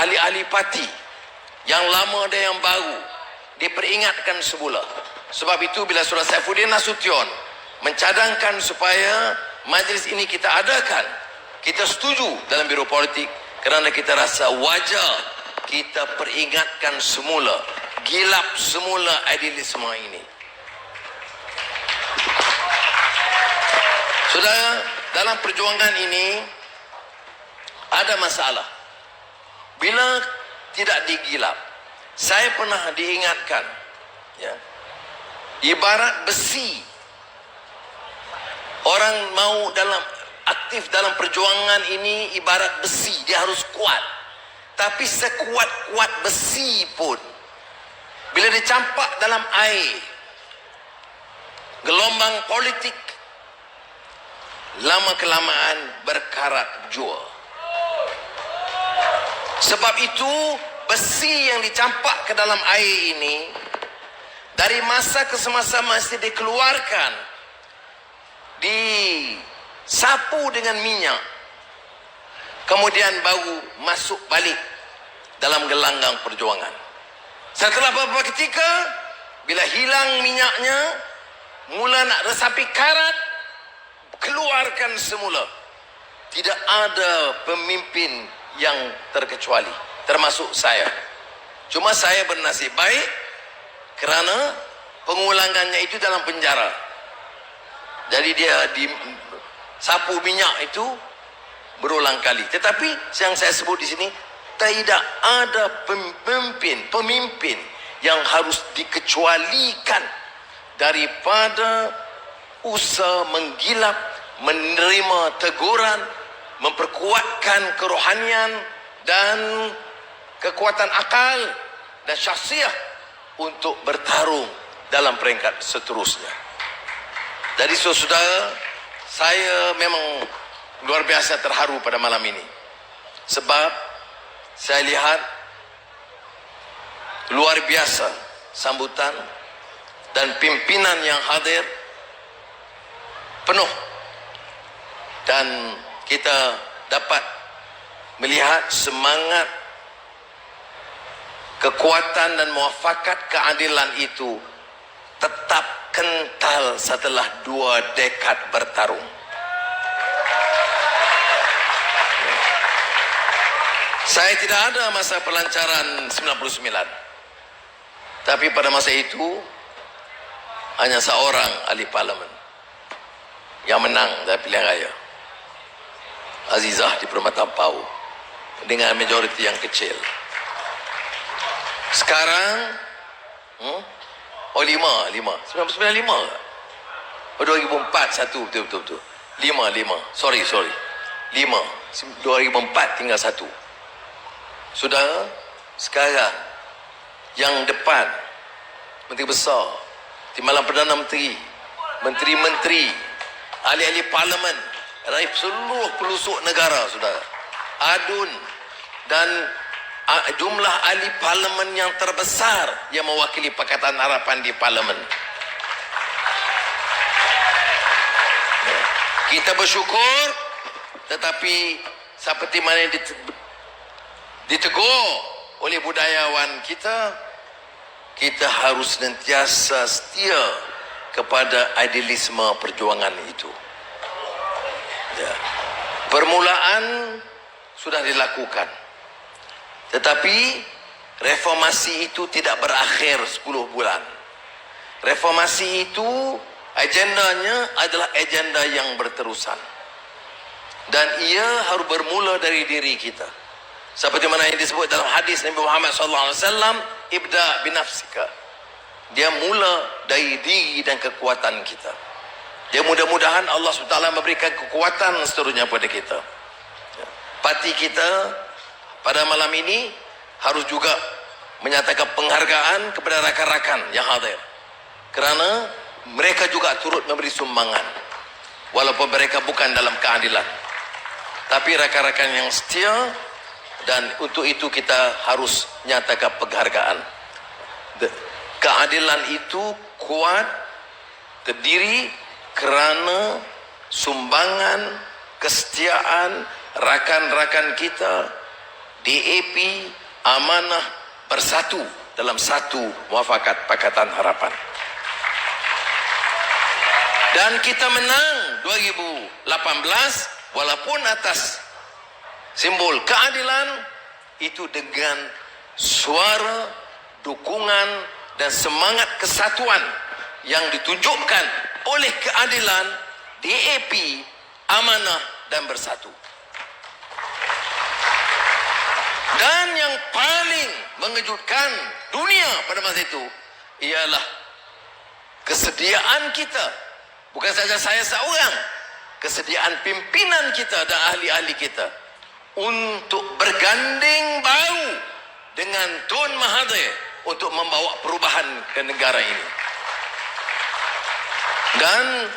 ahli-ahli parti yang lama dan yang baru diperingatkan semula. Sebab itu bila Saudara Saifuddin Nasution mencadangkan supaya majlis ini kita adakan, kita setuju dalam Biro Politik kerana kita rasa wajar kita peringatkan semula, gilap semula idealisme ini. Saudara, dalam perjuangan ini ada masalah. Bila tidak digilap, saya pernah diingatkan, ya, ibarat besi. Orang mau aktif dalam perjuangan ini ibarat besi, dia harus kuat. Tapi sekuat-kuat besi pun, bila dicampak dalam air, gelombang politik lama-kelamaan berkarat jua. Sebab itu besi yang dicampak ke dalam air ini dari masa ke semasa masih dikeluarkan, disapu dengan minyak, kemudian baru masuk balik dalam gelanggang perjuangan. Setelah beberapa ketika, bila hilang minyaknya, mula nak resapi karat, keluarkan semula. Tidak ada pemimpin yang terkecuali, termasuk saya. Cuma saya bernasib baik kerana pengulangannya itu dalam penjara. Jadi dia disapu minyak itu berulang kali. Tetapi yang saya sebut di sini, tidak ada pemimpin yang harus dikecualikan daripada usaha menggilap, menerima teguran, memperkuatkan kerohanian dan kekuatan akal dan syakhsiah untuk bertarung dalam peringkat seterusnya. Jadi saudara, saya memang luar biasa terharu pada malam ini. Sebab saya lihat luar biasa sambutan dan pimpinan yang hadir penuh. Dan kita dapat melihat semangat, kekuatan dan muafakat keadilan itu tetap kental setelah 2 dekad bertarung. Saya tidak ada masa pelancaran 99. Tapi pada masa itu hanya seorang ahli parlimen yang menang dari pilihan raya, Azizah di Permata Pau, dengan majoriti yang kecil. Sekarang 1995 Oh 2004 1 betul 5 sorry 5 2004 tinggal 1. Saudara, sekarang yang depan Menteri Besar, Timbalan Perdana Menteri, Menteri-Menteri, ahli-ahli parlimen dari seluruh pelosok negara, saudara, adun dan jumlah ahli parlimen yang terbesar yang mewakili Pakatan Harapan di parlimen. Kita bersyukur, tetapi seperti mana yang ditegur oleh budayawan kita, kita harus senantiasa setia kepada idealisme perjuangan itu. Ya. Permulaan sudah dilakukan, tetapi reformasi itu tidak berakhir 10 bulan. Reformasi itu agendanya adalah agenda yang berterusan, dan ia harus bermula dari diri kita. Seperti mana yang disebut dalam hadis Nabi Muhammad SAW, ibda binafsika. Dia mula dari diri dan kekuatan kita. Ya, mudah-mudahan Allah SWT memberikan kekuatan seterusnya pada kita. Parti kita pada malam ini harus juga menyatakan penghargaan kepada rakan-rakan yang hadir, kerana mereka juga turut memberi sumbangan walaupun mereka bukan dalam keadilan, tapi rakan-rakan yang setia. Dan untuk itu kita harus nyatakan penghargaan. Keadilan itu kuat, terdiri kerana sumbangan, kesetiaan rakan-rakan kita DAP, Amanah bersatu dalam satu muafakat Pakatan Harapan. Dan kita menang 2018 walaupun atas simbol keadilan itu dengan suara, dukungan dan semangat kesatuan yang ditunjukkan oleh keadilan, DAP, Amanah dan Bersatu. Dan yang paling mengejutkan dunia pada masa itu ialah kesediaan kita, bukan saja saya seorang, kesediaan pimpinan kita dan ahli-ahli kita untuk berganding bahu dengan Tun Mahathir untuk membawa perubahan ke negara ini. Dan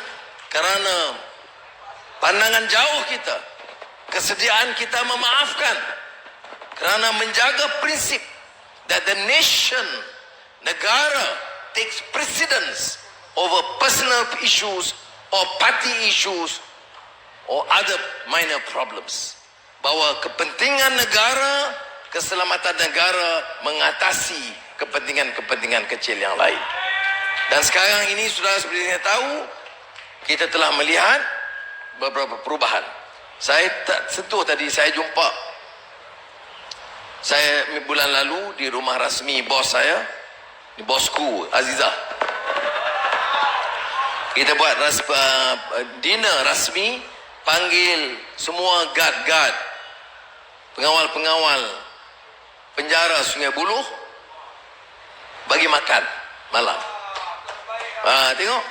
kerana pandangan jauh kita, kesediaan kita memaafkan, kerana menjaga prinsip that the nation, negara, takes precedence over personal issues or party issues or other minor problems. Bahawa kepentingan negara, keselamatan negara mengatasi kepentingan-kepentingan kecil yang lain. Dan sekarang ini sudah seperti yang tahu, kita telah melihat beberapa perubahan. Saya tak sentuh tadi, saya jumpa bulan lalu di rumah rasmi bos saya, bosku Azizah. Kita buat dinner rasmi, panggil semua guard, pengawal-pengawal penjara Sungai Buloh bagi makan malam. Tengok,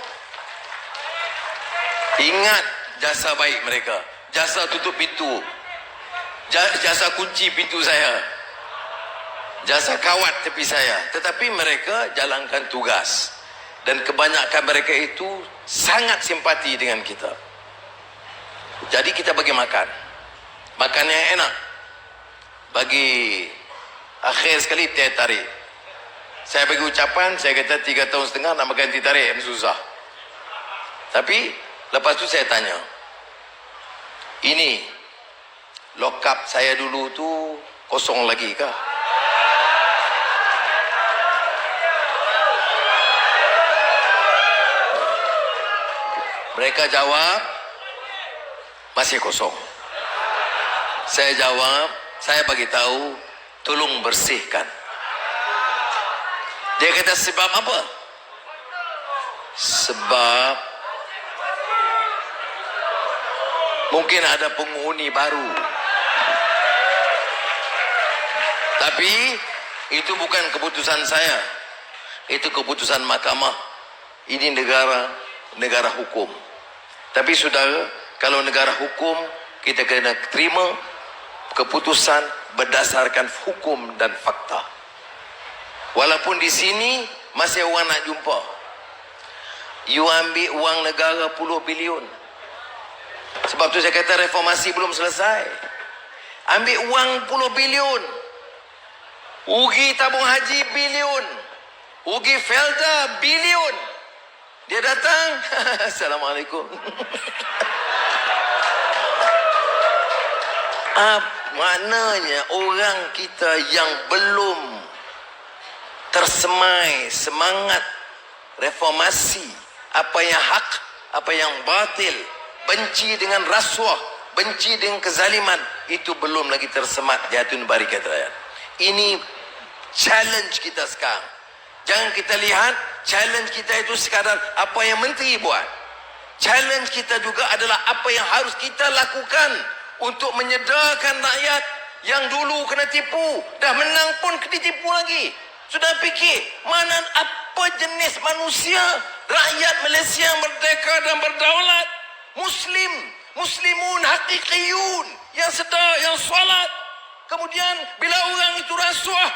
ingat jasa baik mereka, jasa tutup pintu, jasa kunci pintu saya, jasa kawat tepi saya. Tetapi mereka jalankan tugas, dan kebanyakan mereka itu sangat simpati dengan kita. Jadi kita bagi makan yang enak. Bagi akhir sekali teh tarik. Saya bagi ucapan, saya kata 3 tahun setengah nak makan teh tarik yang susah. Tapi lepas tu saya tanya, ini lokap saya dulu tu kosong lagi kah? Mereka jawab, masih kosong. Saya jawab, saya bagi tahu, tolong bersihkan. Dia kata, sebab apa? Sebab mungkin ada penghuni baru. Tapi itu bukan keputusan saya, itu keputusan mahkamah. Ini negara hukum. Tapi saudara, kalau negara hukum, kita kena terima keputusan berdasarkan hukum dan fakta. Walaupun di sini masih orang nak jumpa, you ambil uang negara puluh bilion. Sebab tu saya kata reformasi belum selesai. Ambil uang puluh bilion, ugi tabung haji bilion, ugi Felda bilion. Dia datang, Assalamualaikum. Maknanya orang kita yang belum tersemai semangat reformasi, apa yang hak, apa yang batil, benci dengan rasuah, benci dengan kezaliman, itu belum lagi tersemat di hati barikat rakyat. Ini challenge kita sekarang. Jangan kita lihat challenge kita itu sekadar apa yang menteri buat. Challenge kita juga adalah apa yang harus kita lakukan untuk menyedarkan rakyat yang dulu kena tipu, dah menang pun kena tipu lagi. Sudah fikir mana apa jenis manusia rakyat Malaysia yang merdeka dan berdaulat, muslimun hakikiyun, yang sedar, yang solat. Kemudian bila orang itu rasuah,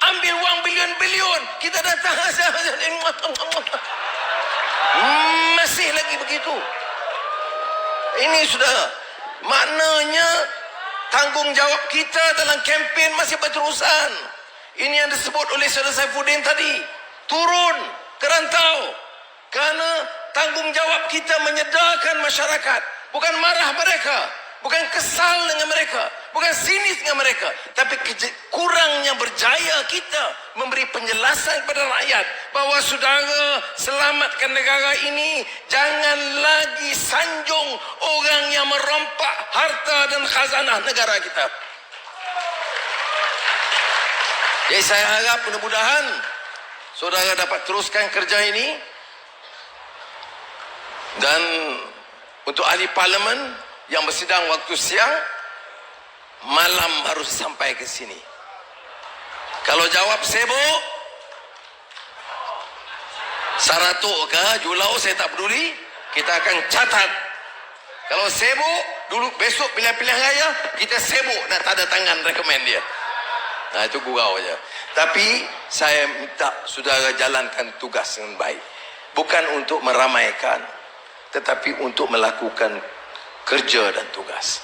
ambil uang bilion-bilion, kita datang masih lagi begitu. Ini sudah maknanya tanggungjawab kita dalam kempen masih berterusan. Ini yang disebut oleh Saudara Saifuddin tadi, turun ke rantau, kerana tanggungjawab kita menyedarkan masyarakat, bukan marah mereka, bukan kesal dengan mereka, Bukan sinis dengan mereka, tapi kurangnya berjaya kita memberi penjelasan kepada rakyat bahawa saudara selamatkan negara ini, jangan lagi sanjung orang yang merompak harta dan khazanah negara kita. Jadi saya harap mudah-mudahan saudara dapat teruskan kerja ini, dan untuk ahli parlimen yang bersidang waktu siang, malam harus sampai ke sini. Kalau jawab sibuk, saratuk ke julau, saya tak peduli, kita akan catat. Kalau sibuk, dulu besok pilihan-pilihan raya, kita sibuk nak tanda tangan rekomen dia. Nah, itu gurau aja. Tapi saya minta saudara jalankan tugas dengan baik. Bukan untuk meramaikan, tetapi untuk melakukan kerja dan tugas.